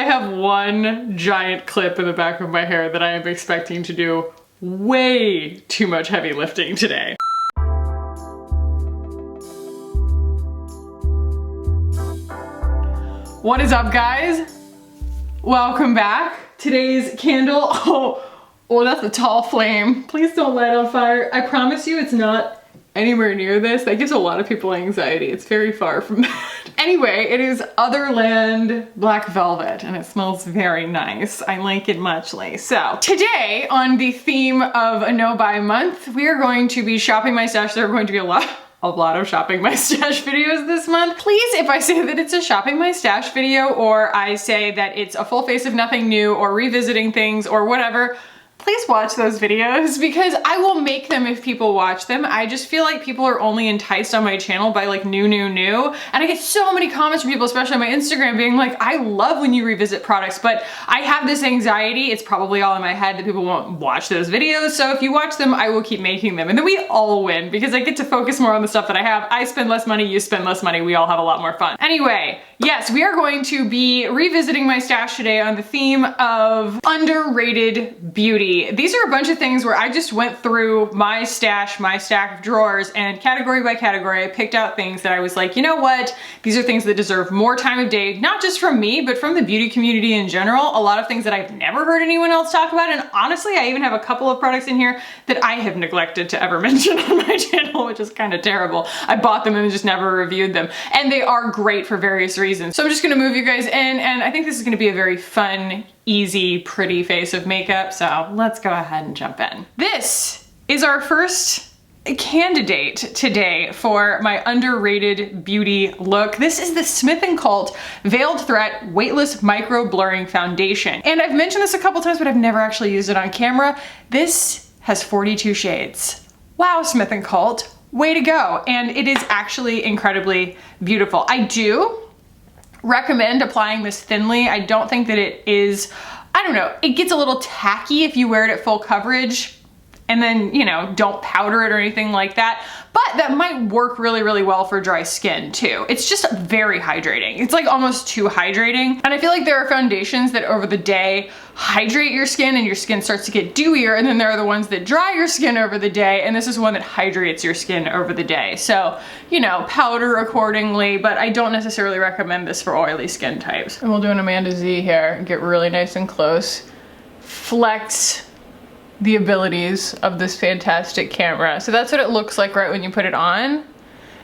I have one giant clip in the back of my hair that I am expecting to do way too much heavy lifting today. What is up, guys? Welcome back. Today's candle, oh, that's a tall flame. Please don't light on fire. I promise you it's not anywhere near this. That gives a lot of people anxiety. It's very far from that. Anyway, it is Otherland Black Velvet and it smells very nice. I like it muchly. So today, on the theme of a no-buy month, we are going to be shopping my stash. There are going to be a lot of shopping my stash videos this month. Please, if I say that it's a shopping my stash video or I say that it's a full face of nothing new or revisiting things or whatever, please watch those videos because I will make them if people watch them. I just feel like people are only enticed on my channel by like new. And I get so many comments from people, especially on my Instagram, being like, I love when you revisit products, but I have this anxiety, it's probably all in my head that people won't watch those videos. So if you watch them, I will keep making them. And then we all win because I get to focus more on the stuff that I have. I spend less money, you spend less money, we all have a lot more fun. Anyway, yes, we are going to be revisiting my stash today on the theme of underrated beauty. These are a bunch of things where I just went through my stash, my stack of drawers, and category by category, I picked out things that I was like, you know what? These are things that deserve more time of day, not just from me, but from the beauty community in general. A lot of things that I've never heard anyone else talk about. And honestly, I even have a couple of products in here that I have neglected to ever mention on my channel, which is kind of terrible. I bought them and just never reviewed them. And they are great for various reasons. So I'm just gonna move you guys in, and I think this is gonna be a very fun, easy, pretty face of makeup. So let's go ahead and jump in. This is our first candidate today for my underrated beauty look. This is the Smith & Co. Veiled Threat Weightless Micro Blurring Foundation. And I've mentioned this a couple times, but I've never actually used it on camera. This has 42 shades. Wow, Smith & Co. Way to go. And it is actually incredibly beautiful. I do recommend applying this thinly. I don't think that it is, I don't know, it gets a little tacky if you wear it at full coverage and then, you know, don't powder it or anything like that. But that might work really, really well for dry skin too. It's just very hydrating. It's like almost too hydrating. And I feel like there are foundations that over the day hydrate your skin and your skin starts to get dewier, and then there are the ones that dry your skin over the day, and this is one that hydrates your skin over the day. So, you know, powder accordingly, but I don't necessarily recommend this for oily skin types. And we'll do an Amanda Z here, get really nice and close, flex the abilities of this fantastic camera. So that's what it looks like right when you put it on.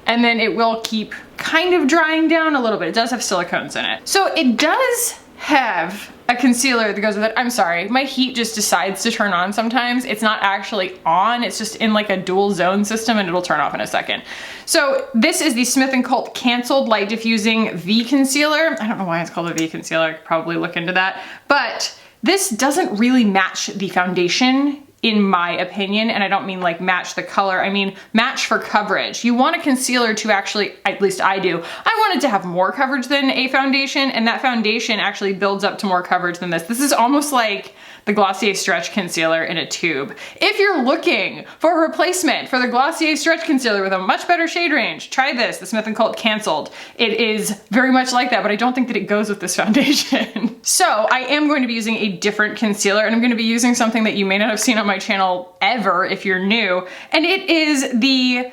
And then it will keep kind of drying down a little bit. It does have silicones in it. So it does have a concealer that goes with it. I'm sorry, my heat just decides to turn on sometimes. It's not actually on, it's just in like a dual zone system and it'll turn off in a second. So this is the Smith & Co. Canceled Light Diffusing V Concealer. I don't know why it's called a V Concealer, I could probably look into that. But this doesn't really match the foundation in my opinion, and I don't mean like match the color, I mean match for coverage. You want a concealer to actually, at least I do, I want it to have more coverage than a foundation, and that foundation actually builds up to more coverage than this. This is almost like the Glossier Stretch Concealer in a tube. If you're looking for a replacement for the Glossier Stretch Concealer with a much better shade range, try this, the Smith & Co. Canceled. It is very much like that, but I don't think that it goes with this foundation. So I am going to be using a different concealer, and I'm going to be using something that you may not have seen on my channel ever if you're new, and it is the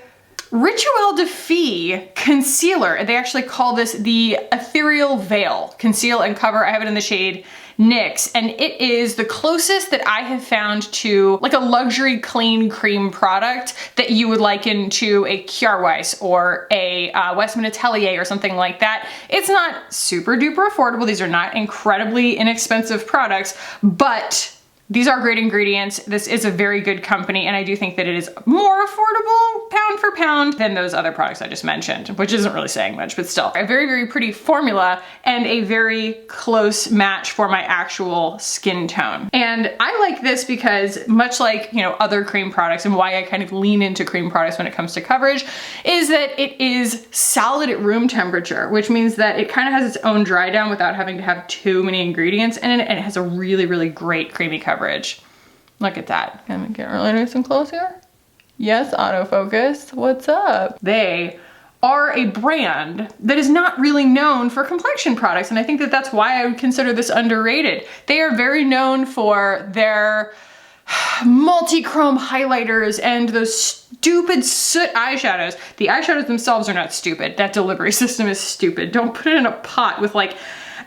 Rituel de Fille Concealer. They actually call this the Ethereal Veil Conceal and Cover. I have it in the shade NYX, and it is the closest that I have found to like a luxury clean cream product that you would liken to a Kjaer Weis or a Westman Atelier or something like that. It's not super duper affordable. These are not incredibly inexpensive products, but these are great ingredients. This is a very good company, and I do think that it is more affordable pound for pound than those other products I just mentioned, which isn't really saying much, but still. A very, very pretty formula and a very close match for my actual skin tone. And I like this because much like, you know, other cream products, and why I kind of lean into cream products when it comes to coverage, is that it is solid at room temperature, which means that it kind of has its own dry down without having to have too many ingredients in it, and it has a really, really great creamy coverage. Look at that. Can we get really nice and close here? Yes, autofocus. What's up? They are a brand that is not really known for complexion products. And I think that that's why I would consider this underrated. They are very known for their multi-chrome highlighters and those stupid soot eyeshadows. The eyeshadows themselves are not stupid. That delivery system is stupid. Don't put it in a pot with like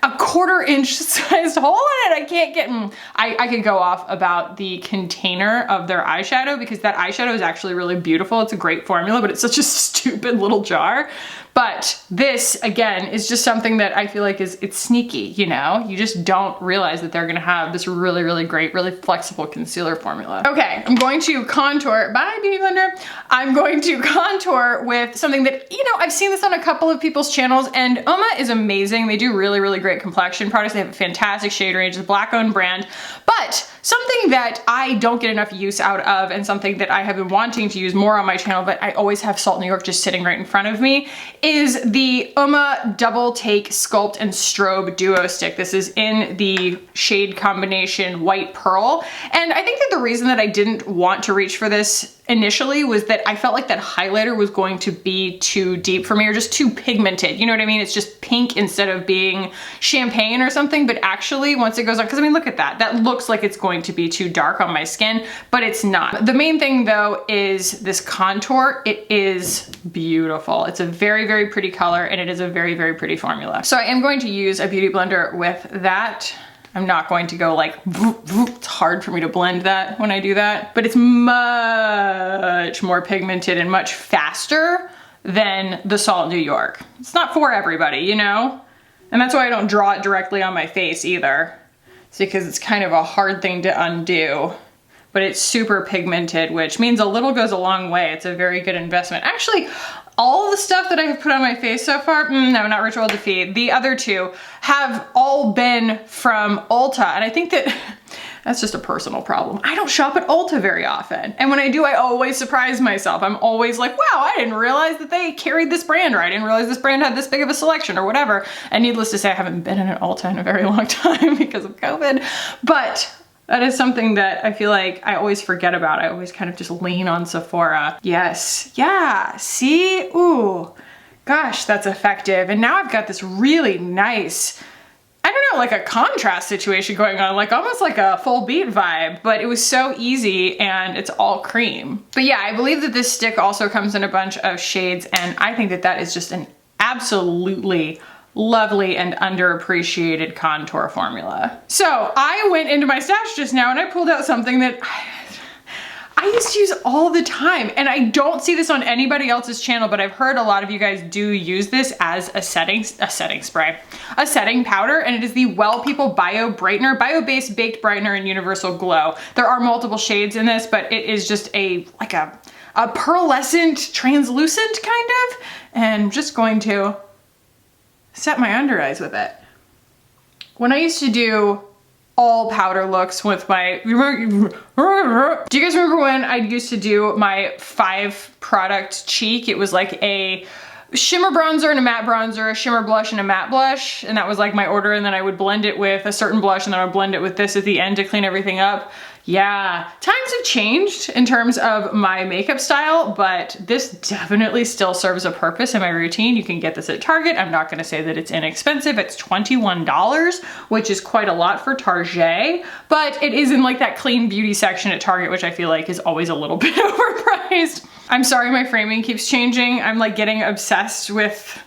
a 1/4 inch sized hole in it. I can't get, I could go off about the container of their eyeshadow because that eyeshadow is actually really beautiful. It's a great formula, but it's such a stupid little jar. But this, again, is just something that I feel like it's sneaky, you know? You just don't realize that they're gonna have this really, really great, really flexible concealer formula. Okay, I'm going to contour, bye Beauty Blender. I'm going to contour with something that, you know, I've seen this on a couple of people's channels, and Oma is amazing. They do really, really great complexion products. They have a fantastic shade range. It's a Black-owned brand. But something that I don't get enough use out of, and something that I have been wanting to use more on my channel, but I always have Salt New York just sitting right in front of me, is the Oma Double Take Sculpt and Strobe Duo Stick. This is in the shade combination White Pearl. And I think that the reason that I didn't want to reach for this initially was that I felt like that highlighter was going to be too deep for me, or just too pigmented. You know what I mean? It's just pink instead of being champagne or something, but actually once it goes on, because I mean, look at that. That looks like it's going to be too dark on my skin, but it's not. The main thing though is this contour. It is beautiful. It's a very, very pretty color, and it is a very, very pretty formula. So I am going to use a Beauty Blender with that. I'm not going to go like, it's hard for me to blend that when I do that, but it's much more pigmented and much faster than the Salt New York. It's not for everybody, you know? And that's why I don't draw it directly on my face either. It's because it's kind of a hard thing to undo, but it's super pigmented, which means a little goes a long way. It's a very good investment. Actually, all the stuff that I have put on my face so far, no, not Ritual Defeat. The other two have all been from Ulta. And I think that that's just a personal problem. I don't shop at Ulta very often. And when I do, I always surprise myself. I'm always like, wow, I didn't realize that they carried this brand, or I didn't realize this brand had this big of a selection, or whatever. And needless to say, I haven't been in an Ulta in a very long time because of COVID. But that is something that I feel like I always forget about. I always kind of just lean on Sephora. Yes, yeah, see? Ooh, gosh, that's effective. And now I've got this really nice, I don't know, like a contrast situation going on, like almost like a full beat vibe, but it was so easy and it's all cream. But yeah, I believe that this stick also comes in a bunch of shades, and I think that that is just an absolutely lovely and underappreciated contour formula. So I went into my stash just now and I pulled out something that I used to use all the time, and I don't see this on anybody else's channel, but I've heard a lot of you guys do use this as a setting powder, and it is the Well People Bio Brightener, bio-based baked brightener in Universal Glow. There are multiple shades in this, but it is just like a pearlescent, translucent kind of, and I'm just going to set my under eyes with it. When I used to do all powder looks with my, do you guys remember when I used to do my 5-product cheek? It was like a shimmer bronzer and a matte bronzer, a shimmer blush and a matte blush, and that was like my order, and then I would blend it with a certain blush, and then I would blend it with this at the end to clean everything up. Yeah, times have changed in terms of my makeup style, but this definitely still serves a purpose in my routine. You can get this at Target. I'm not gonna say that it's inexpensive. It's $21, which is quite a lot for Target, but it is in like that clean beauty section at Target, which I feel like is always a little bit overpriced. I'm sorry my framing keeps changing. I'm like getting obsessed with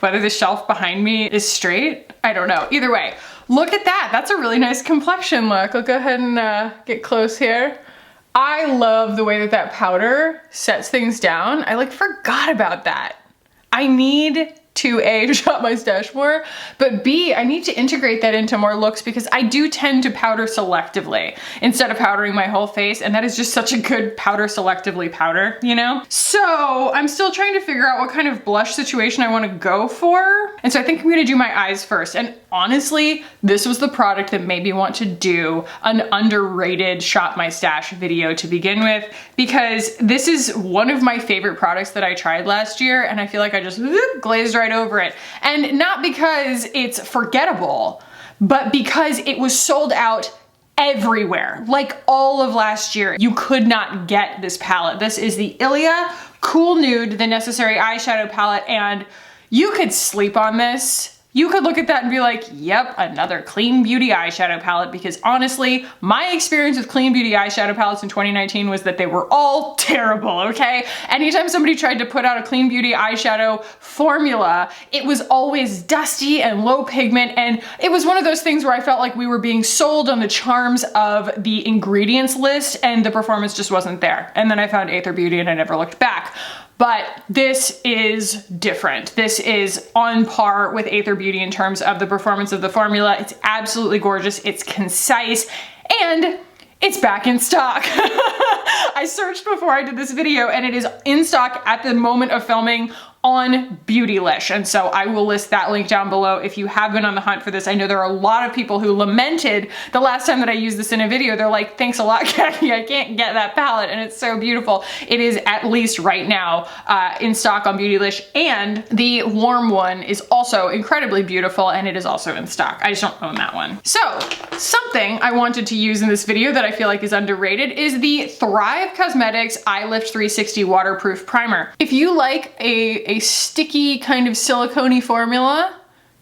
whether the shelf behind me is straight. I don't know. Either way, look at that. That's a really nice complexion look. I'll go ahead and get close here. I love the way that that powder sets things down. I like forgot about that. I need to A, shop my stash more, but B, I need to integrate that into more looks because I do tend to powder selectively instead of powdering my whole face, and that is just such a good powder selectively powder, you know? So I'm still trying to figure out what kind of blush situation I want to go for. And so I think I'm gonna do my eyes first. And honestly, this was the product that made me want to do an underrated shop my stash video to begin with, because this is one of my favorite products that I tried last year, and I feel like I just glazed right over it. And not because it's forgettable, but because it was sold out everywhere. Like all of last year, you could not get this palette. This is the Ilia Cool Nude, the Necessary eyeshadow palette, and you could sleep on this. You could look at that and be like, yep, another Clean Beauty eyeshadow palette, because honestly, my experience with Clean Beauty eyeshadow palettes in 2019 was that they were all terrible, okay? Anytime somebody tried to put out a Clean Beauty eyeshadow formula, it was always dusty and low pigment, and it was one of those things where I felt like we were being sold on the charms of the ingredients list, and the performance just wasn't there. And then I found Aether Beauty and I never looked back. But this is different. This is on par with Aether Beauty in terms of the performance of the formula. It's absolutely gorgeous, it's concise, and it's back in stock. I searched before I did this video and it is in stock at the moment of filming on Beautylish, and so I will list that link down below if you have been on the hunt for this. I know there are a lot of people who lamented the last time that I used this in a video. They're like, thanks a lot, Kathy, I can't get that palette, and it's so beautiful. It is at least right now in stock on Beautylish, and the warm one is also incredibly beautiful, and it is also in stock. I just don't own that one. So something I wanted to use in this video that I feel like is underrated is the Thrive Cosmetics Eye Lift 360 Waterproof Primer. If you like a sticky kind of silicone-y formula,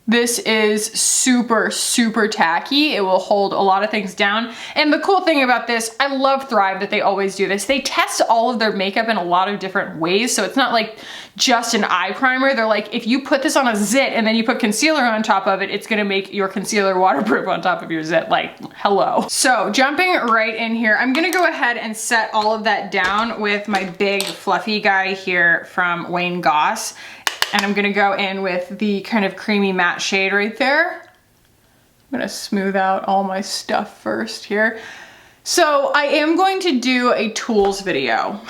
this is super, super tacky. It will hold a lot of things down. And the cool thing about this, I love Thrive that they always do this. They test all of their makeup in a lot of different ways. So it's not like just an eye primer. They're like, if you put this on a zit and then you put concealer on top of it, it's gonna make your concealer waterproof on top of your zit. Like, hello. So jumping right in here, I'm gonna go ahead and set all of that down with my big fluffy guy here from Wayne Goss. And I'm gonna go in with the kind of creamy matte shade right there. I'm gonna smooth out all my stuff first here. So I am going to do a tools video.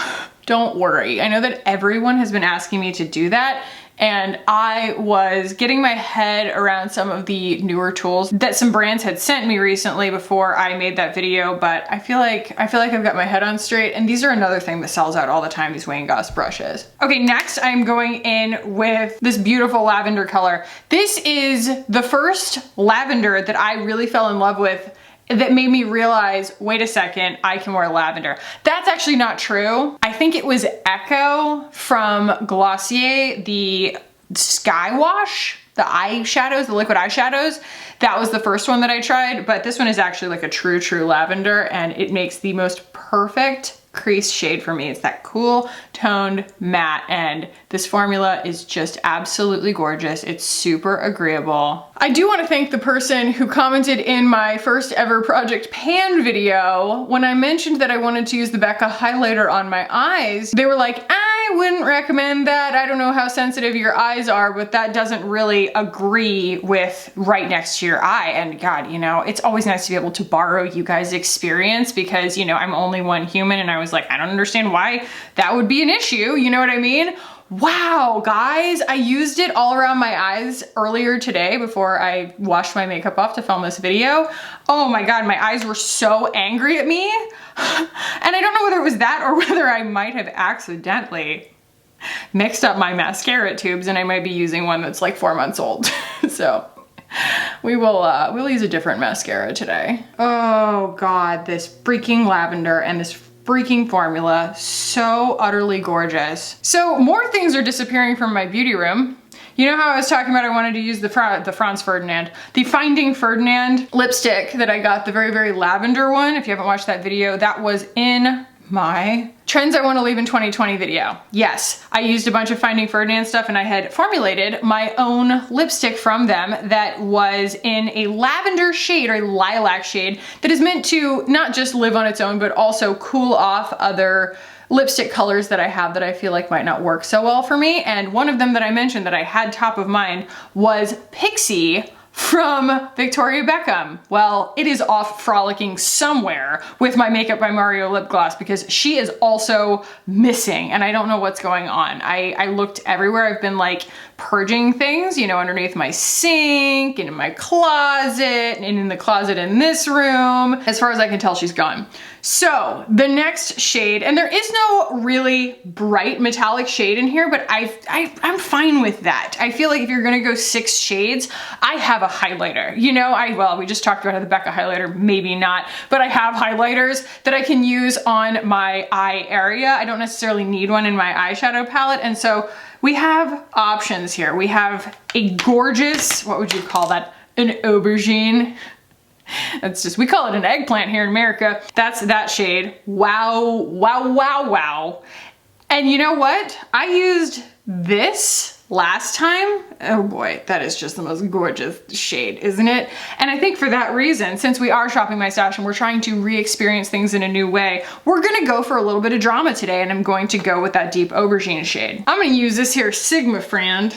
Don't worry. I know that everyone has been asking me to do that, and I was getting my head around some of the newer tools that some brands had sent me recently before I made that video, but I feel like I've got my head on straight, and these are another thing that sells out all the time, these Wayne Goss brushes. Okay, next I'm going in with this beautiful lavender color. This is the first lavender that I really fell in love with that made me realize, wait a second, I can wear lavender. That's actually not true. I think it was Echo from Glossier, the Sky Wash, the eyeshadows, the liquid eyeshadows. That was the first one that I tried, but this one is actually like a true lavender, and it makes the most perfect crease shade for me. It's that cool toned matte, and this formula is just absolutely gorgeous. It's super agreeable. I do want to thank the person who commented in my first ever Project Pan video when I mentioned that I wanted to use the Becca highlighter on my eyes. They were like, I wouldn't recommend that. I don't know how sensitive your eyes are, but that doesn't really agree with right next to your eye. And God, you know, it's always nice to be able to borrow you guys' experience because, you know, I'm only one human, and I was like, I don't understand why that would be an issue. You know what I mean? Wow, guys, I used it all around my eyes earlier today before I washed my makeup off to film this video. Oh my God, my eyes were so angry at me. And I don't know whether it was that or whether I might have accidentally mixed up my mascara tubes, and I might be using one that's like 4 months old. So we'll use a different mascara today. Oh God, this freaking lavender and this freaking formula, so utterly gorgeous. So more things are disappearing from my beauty room. You know how I was talking about I wanted to use the Franz Ferdinand, the Finding Ferdinand lipstick that I got, the very lavender one. If you haven't watched that video, that was in my Trends I Want to Leave in 2020 video. Yes, I used a bunch of Finding Ferdinand stuff, and I had formulated my own lipstick from them that was in a lavender shade or a lilac shade that is meant to not just live on its own, but also cool off other lipstick colors that I have that I feel like might not work so well for me. And one of them that I mentioned that I had top of mind was Pixie from Victoria Beckham. Well, it is off frolicking somewhere with my Makeup by Mario lip gloss because she is also missing, and I don't know what's going on. I looked everywhere. I've been like purging things, you know, underneath my sink and in my closet and in the closet in this room. As far as I can tell, she's gone. So the next shade, and there is no really bright metallic shade in here, but I'm fine with that. I feel like if you're gonna go 6 shades, I have a highlighter. You know, well, we just talked about the Becca highlighter, maybe not, but I have highlighters that I can use on my eye area. I don't necessarily need one in my eyeshadow palette. And so we have options here. We have a gorgeous, what would you call that? An aubergine. That's just, we call it an eggplant here in America. That's that shade. Wow, wow, wow, wow. And you know what? I used this last time. Oh boy, that is just the most gorgeous shade, isn't it? And I think for that reason, since we are shopping my stash and we're trying to re-experience things in a new way, we're gonna go for a little bit of drama today, and I'm going to go with that deep aubergine shade. I'm gonna use this here Sigma Friend.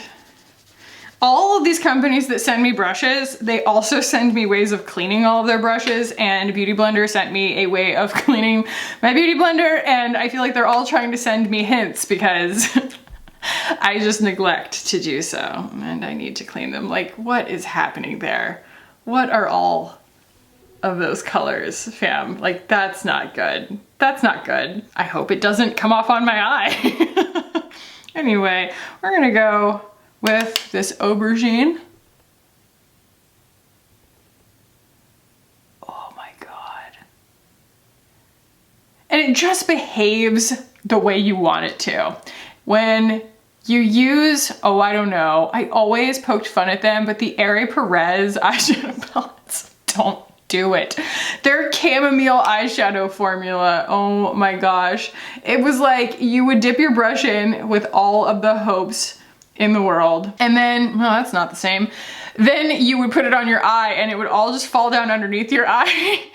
All of these companies that send me brushes, they also send me ways of cleaning all of their brushes, and Beauty Blender sent me a way of cleaning my Beauty Blender, and I feel like they're all trying to send me hints because I just neglect to do so, and I need to clean them. Like, what is happening there? What are all of those colors, fam? Like, that's not good. That's not good. I hope it doesn't come off on my eye. Anyway, we're gonna go with this aubergine. Oh my God. And it just behaves the way you want it to. When you use, oh, I don't know, I always poked fun at them, but the Aerie Perez eyeshadow palettes, don't do it. Their chamomile eyeshadow formula, oh my gosh. It was like you would dip your brush in with all of the hopes in the world, and then, well, that's not the same. Then you would put it on your eye and it would all just fall down underneath your eye.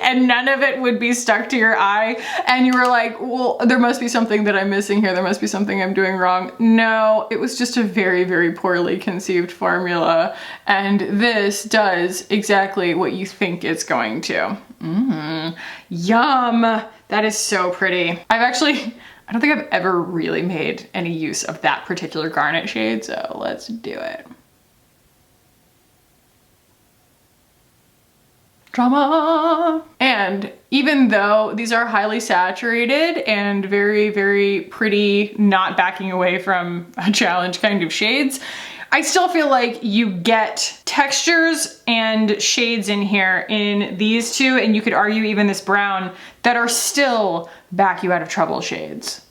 And none of it would be stuck to your eye. And you were like, well, there must be something that I'm missing here. There must be something I'm doing wrong. No, it was just a very, very poorly conceived formula. And this does exactly what you think it's going to. Yum. That is so pretty. I don't think I've ever really made any use of that particular garnet shade. So let's do it. Drama. And even though these are highly saturated and very, very pretty, not backing away from a challenge kind of shades, I still feel like you get textures and shades in here in these two, and you could argue even this brown, that are still back you out of trouble shades.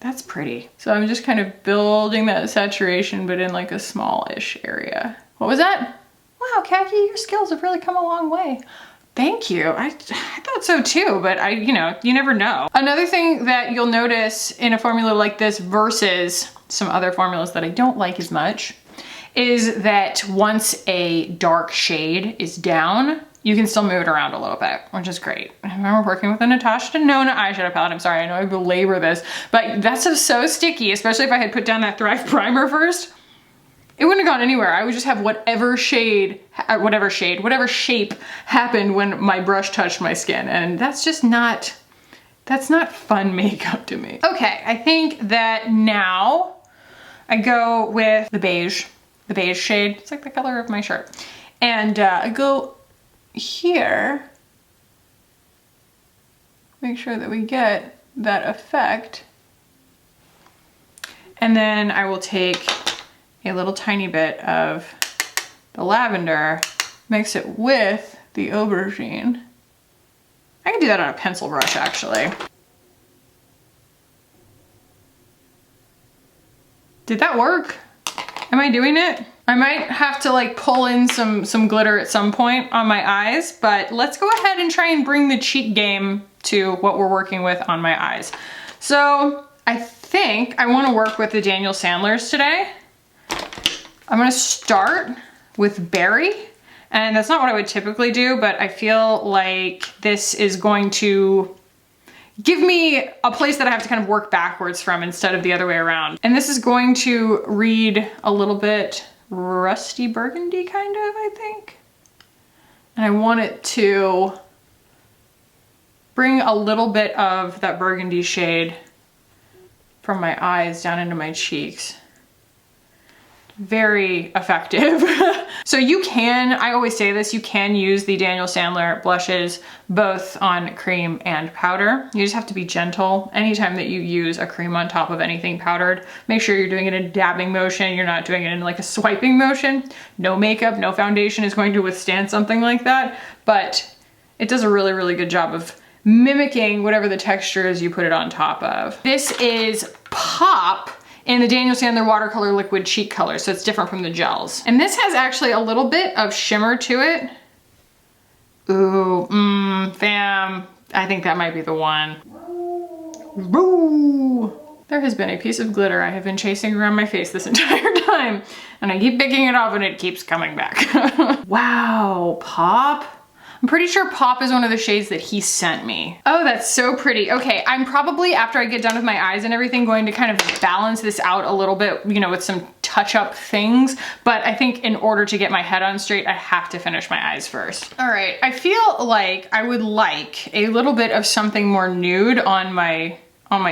That's pretty. So I'm just kind of building that saturation, but in like a smallish area. What was that? Wow, Khaki, your skills have really come a long way. Thank you. I thought so too, but you never know. Another thing that you'll notice in a formula like this versus some other formulas that I don't like as much is that once a dark shade is down, you can still move it around a little bit, which is great. I remember working with a Natasha Denona eyeshadow palette. I'm sorry, I know I belabor this, but that's so sticky, especially if I had put down that Thrive Primer first. It wouldn't have gone anywhere. I would just have whatever shape happened when my brush touched my skin. And that's just not, that's not fun makeup to me. Okay, I think that now I go with the beige shade. It's like the color of my shirt. And I go here, make sure that we get that effect. And then I will take a little tiny bit of the lavender, mix it with the aubergine. I can do that on a pencil brush actually. Did that work? Am I doing it? I might have to like pull in some glitter at some point on my eyes, but let's go ahead and try and bring the cheek game to what we're working with on my eyes. So I think I want to work with the Daniel Sandlers today. I'm gonna start with Berry, and that's not what I would typically do, but I feel like this is going to give me a place that I have to kind of work backwards from instead of the other way around. And this is going to read a little bit rusty burgundy kind of, I think. And I want it to bring a little bit of that burgundy shade from my eyes down into my cheeks. very effective. So you can, I always say this, you can use the Daniel Sandler blushes both on cream and powder. You just have to be gentle. Anytime that you use a cream on top of anything powdered, make sure you're doing it in a dabbing motion. You're not doing it in like a swiping motion. No makeup, no foundation is going to withstand something like that, but it does a really, really good job of mimicking whatever the texture is you put it on top of. This is Pop in the Daniel Sandler watercolor liquid cheek color, so it's different from the gels. And this has actually a little bit of shimmer to it. Ooh, fam, I think that might be the one. Woo! There has been a piece of glitter I have been chasing around my face this entire time, and I keep picking it off and it keeps coming back. Wow, Pop. I'm pretty sure Pop is one of the shades that he sent me. Oh, that's so pretty. Okay, I'm probably, after I get done with my eyes and everything, going to kind of balance this out a little bit, you know, with some touch-up things. But I think in order to get my head on straight, I have to finish my eyes first. All right, I feel like I would like a little bit of something more nude on my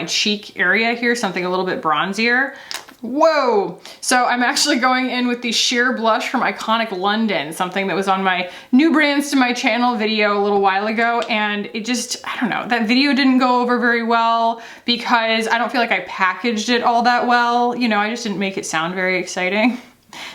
cheek area here, something a little bit bronzier. Whoa! So I'm actually going in with the sheer blush from Iconic London, something that was on my new brands to my channel video a little while ago, and it just, I don't know, that video didn't go over very well because I don't feel like I packaged it all that well. You know, I just didn't make it sound very exciting.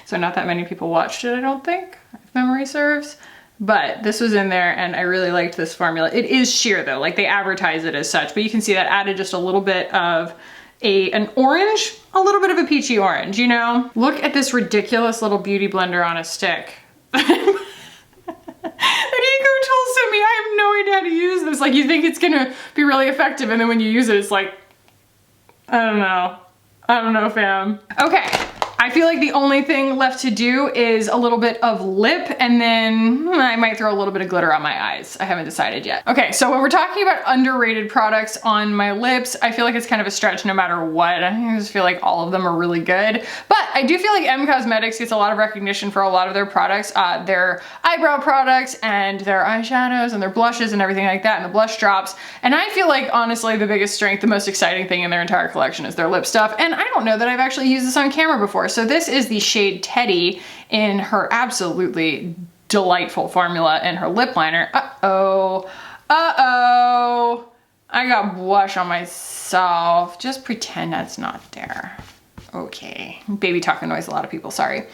So not that many people watched it, I don't think, if memory serves. But this was in there and I really liked this formula. It is sheer though, like they advertise it as such, but you can see that added just a little bit of an orange, a little bit of a peachy orange, you know? Look at this ridiculous little beauty blender on a stick. An Eco tool sent me, I have no idea how to use this. Like you think it's gonna be really effective and then when you use it, it's like, I don't know, fam. Okay. I feel like the only thing left to do is a little bit of lip and then I might throw a little bit of glitter on my eyes. I haven't decided yet. Okay, so when we're talking about underrated products on my lips, I feel like it's kind of a stretch no matter what. I just feel like all of them are really good. But I do feel like M Cosmetics gets a lot of recognition for a lot of their products, their eyebrow products and their eyeshadows and their blushes and everything like that and the blush drops. And I feel like honestly the biggest strength, the most exciting thing in their entire collection is their lip stuff. And I don't know that I've actually used this on camera before. So this is the shade Teddy in her absolutely delightful formula in her lip liner. Uh-oh, uh-oh. I got blush on myself. Just pretend that's not there. Okay, baby talk annoys a lot of people, sorry.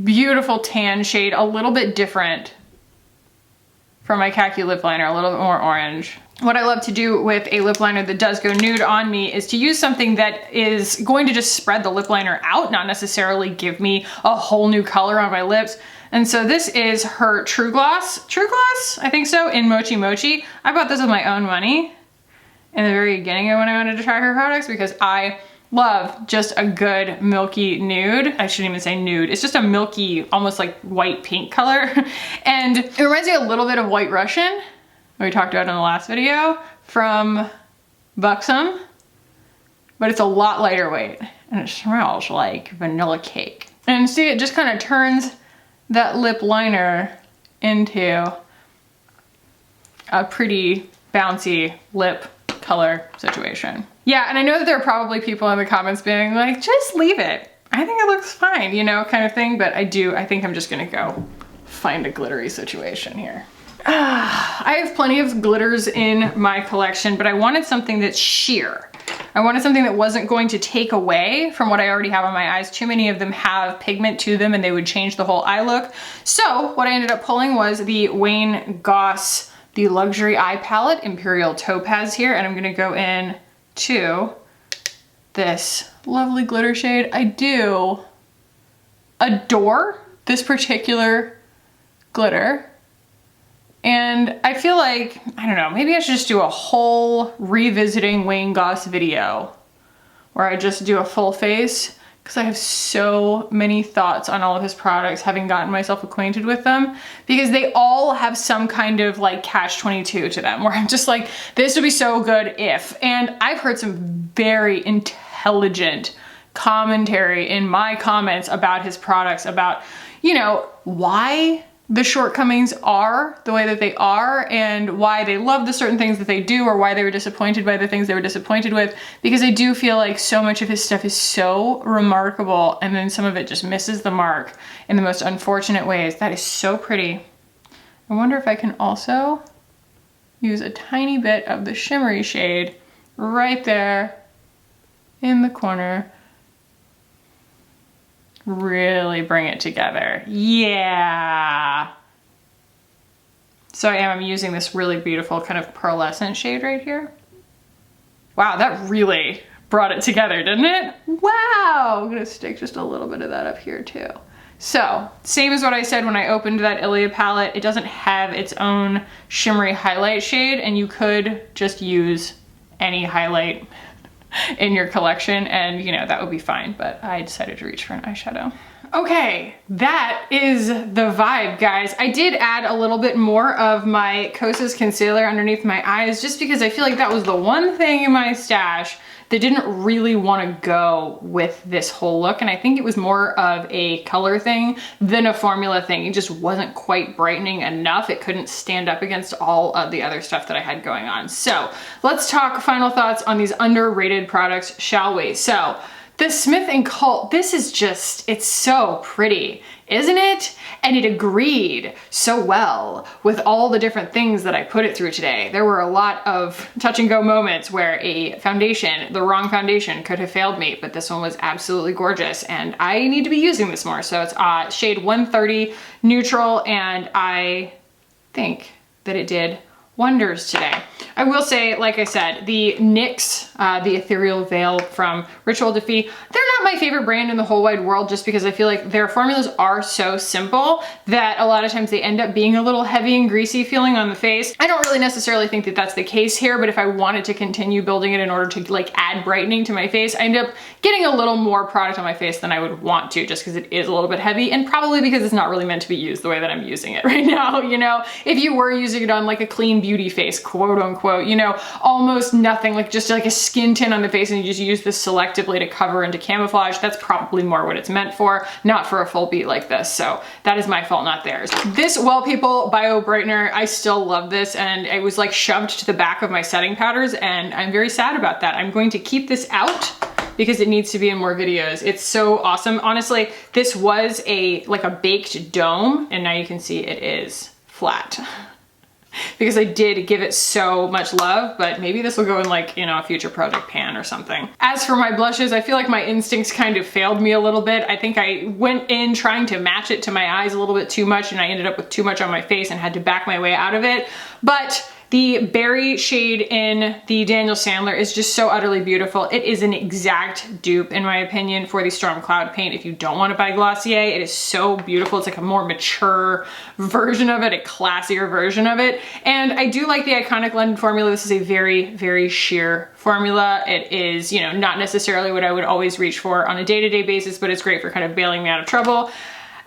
Beautiful tan shade, a little bit different from my khaki lip liner, a little bit more orange. What I love to do with a lip liner that does go nude on me is to use something that is going to just spread the lip liner out, not necessarily give me a whole new color on my lips. And so this is her True Gloss, I think so, in Mochi Mochi. I bought this with my own money in the very beginning of when I wanted to try her products because I love just a good milky nude. I shouldn't even say nude. It's just a milky, almost like white pink color. And it reminds me a little bit of White Russian, we talked about in the last video, from Buxom, but it's a lot lighter weight and it smells like vanilla cake. And see, it just kind of turns that lip liner into a pretty bouncy lip color situation. Yeah, and I know that there are probably people in the comments being like, just leave it. I think it looks fine, you know, kind of thing, but I think I'm just gonna go find a glittery situation here. I have plenty of glitters in my collection, but I wanted something that's sheer. I wanted something that wasn't going to take away from what I already have on my eyes. Too many of them have pigment to them and they would change the whole eye look. So what I ended up pulling was the Wayne Goss, the Luxury Eye Palette, Imperial Topaz here, and I'm gonna go in to this lovely glitter shade. I do adore this particular glitter. And I feel like, I don't know, maybe I should just do a whole revisiting Wayne Goss video where I just do a full face because I have so many thoughts on all of his products, having gotten myself acquainted with them, because they all have some kind of like catch-22 to them where I'm just like, this would be so good if. And I've heard some very intelligent commentary in my comments about his products, about, you know, why the shortcomings are the way that they are and why they love the certain things that they do or why they were disappointed by the things they were disappointed with, because I do feel like so much of his stuff is so remarkable and then some of it just misses the mark in the most unfortunate ways. That is so pretty. I wonder if I can also use a tiny bit of the shimmery shade right there in the corner. Really bring it together. Yeah. So I'm using this really beautiful kind of pearlescent shade right here. Wow, that really brought it together, didn't it? Wow, I'm gonna stick just a little bit of that up here too. So, same as what I said when I opened that Ilia palette, it doesn't have its own shimmery highlight shade, and you could just use any highlight in your collection and you know that would be fine, but I decided to reach for an eyeshadow. Okay, that is the vibe, guys. I did add a little bit more of my Kosas concealer underneath my eyes just because I feel like that was the one thing in my stash that didn't really want to go with this whole look, and I think it was more of a color thing than a formula thing. It just wasn't quite brightening enough. It couldn't stand up against all of the other stuff that I had going on. So let's talk final thoughts on these underrated products, shall we? So the Smith & Cult, this is just, it's so pretty, isn't it? And it agreed so well with all the different things that I put it through today. There were a lot of touch and go moments where a foundation, the wrong foundation, could have failed me, but this one was absolutely gorgeous and I need to be using this more. So it's shade 130 neutral, and I think that it did wonders today. I will say, like I said, the NYX, the Ethereal Veil from Ritual Defy, they're not my favorite brand in the whole wide world just because I feel like their formulas are so simple that a lot of times they end up being a little heavy and greasy feeling on the face. I don't really necessarily think that that's the case here, but if I wanted to continue building it in order to like add brightening to my face, I end up getting a little more product on my face than I would want to, just because it is a little bit heavy and probably because it's not really meant to be used the way that I'm using it right now. You know, if you were using it on like a clean beauty face, quote unquote, you know, almost nothing, like just like a skin tint on the face and you just use this selectively to cover and to camouflage, that's probably more what it's meant for, not for a full beat like this. So that is my fault, not theirs. This Well People Bio Brightener, I still love this, and it was like shoved to the back of my setting powders and I'm very sad about that. I'm going to keep this out because it needs to be in more videos. It's so awesome. Honestly, this was like a baked dome, and now you can see it is flat. Because I did give it so much love, but maybe this will go in like, you know, a future project pan or something. As for my blushes, I feel like my instincts kind of failed me a little bit. I think I went in trying to match it to my eyes a little bit too much, and I ended up with too much on my face and had to back my way out of it. But the berry shade in the Daniel Sandler is just so utterly beautiful. It is an exact dupe, in my opinion, for the Storm Cloud paint. If you don't want to buy Glossier, it is so beautiful. It's like a more mature version of it, a classier version of it. And I do like the Iconic London formula. This is a very, very sheer formula. It is, you know, not necessarily what I would always reach for on a day-to-day basis, but it's great for kind of bailing me out of trouble.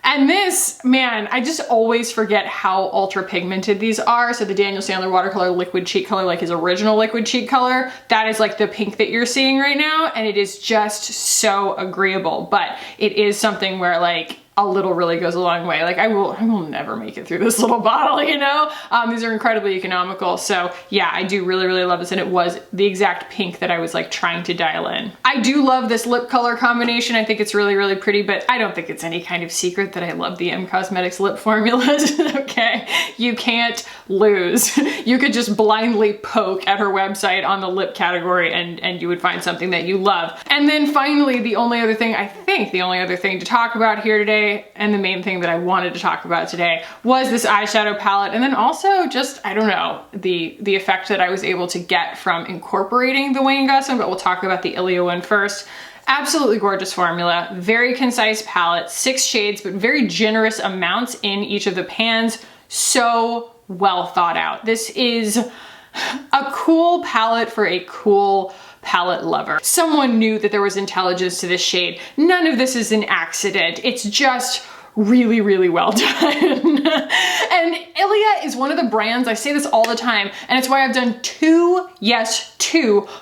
And this, man, I just always forget how ultra pigmented these are. So the Daniel Sandler watercolor liquid cheek color, like his original liquid cheek color, that is like the pink that you're seeing right now. And it is just so agreeable, but it is something where like a little really goes a long way. Like I will never make it through this little bottle, you know? These are incredibly economical. So yeah, I do really, really love this. And it was the exact pink that I was like trying to dial in. I do love this lip color combination. I think it's really, really pretty, but I don't think it's any kind of secret that I love the M Cosmetics lip formulas, okay? You can't lose. You could just blindly poke at her website on the lip category and you would find something that you love. And then finally, the only other thing to talk about here today, and the main thing that I wanted to talk about today, was this eyeshadow palette, and then also just, I don't know, the effect that I was able to get from incorporating the Wayne Gussin, but we'll talk about the Ilia one first. Absolutely gorgeous formula, very concise palette, 6 shades, but very generous amounts in each of the pans. So well thought out. This is a cool palette for a cool palette lover. Someone knew that there was intelligence to this shade. None of this is an accident. It's just really, really well done. And Ilia is one of the brands, I say this all the time, and it's why I've done two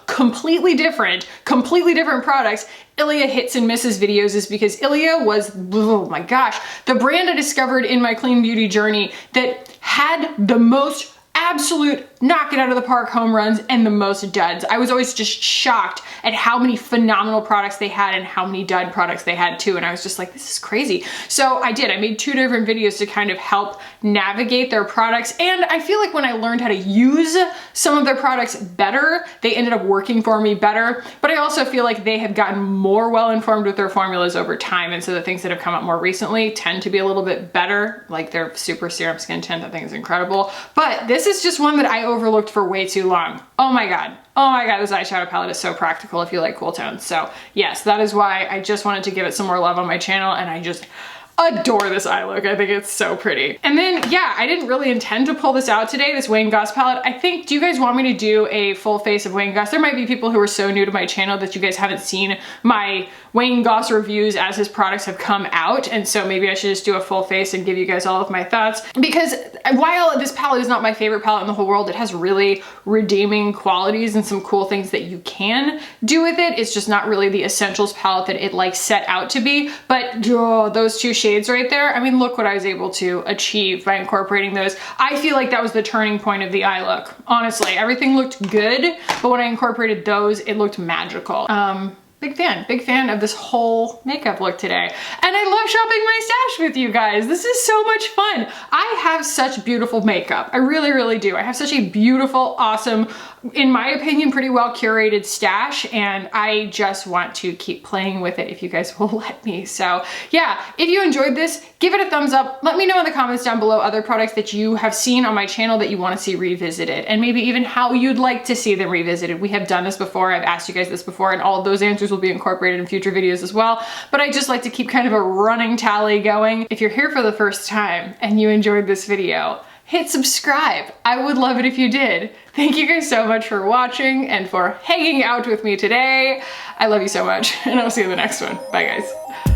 completely different products Ilia hits and misses videos, is because Ilia was, oh my gosh, the brand I discovered in my clean beauty journey that had the most absolute knock it out of the park home runs and the most duds. I was always just shocked at how many phenomenal products they had and how many dud products they had too. And I was just like, this is crazy. So I made two different videos to kind of help navigate their products. And I feel like when I learned how to use some of their products better, they ended up working for me better. But I also feel like they have gotten more well-informed with their formulas over time. And so the things that have come up more recently tend to be a little bit better, like their super serum skin tint, I think is incredible. But this is just one that I overlooked for way too long. Oh my God, this eyeshadow palette is so practical if you like cool tones. So yes, that is why I just wanted to give it some more love on my channel, and I just adore this eye look. I think it's so pretty. And then, yeah, I didn't really intend to pull this out today, this Wayne Goss palette. I think, do you guys want me to do a full face of Wayne Goss? There might be people who are so new to my channel that you guys haven't seen my Wayne Goss reviews as his products have come out. And so maybe I should just do a full face and give you guys all of my thoughts. Because while this palette is not my favorite palette in the whole world, it has really redeeming qualities and some cool things that you can do with it. It's just not really the essentials palette that it like set out to be. But those two shades right there, I mean, look what I was able to achieve by incorporating those. I feel like that was the turning point of the eye look. Honestly, everything looked good, but when I incorporated those, it looked magical. Big fan of this whole makeup look today. And I love shopping my stash with you guys. This is so much fun. I have such beautiful makeup. I really, really do. I have such a beautiful, awesome, in my opinion, pretty well curated stash, and I just want to keep playing with it if you guys will let me. So yeah, if you enjoyed this, give it a thumbs up. Let me know in the comments down below other products that you have seen on my channel that you want to see revisited, and maybe even how you'd like to see them revisited. We have done this before. I've asked you guys this before, and all of those answers will be incorporated in future videos as well. But I just like to keep kind of a running tally going. If you're here for the first time and you enjoyed this video, hit subscribe. I would love it if you did. Thank you guys so much for watching and for hanging out with me today. I love you so much, and I'll see you in the next one. Bye guys.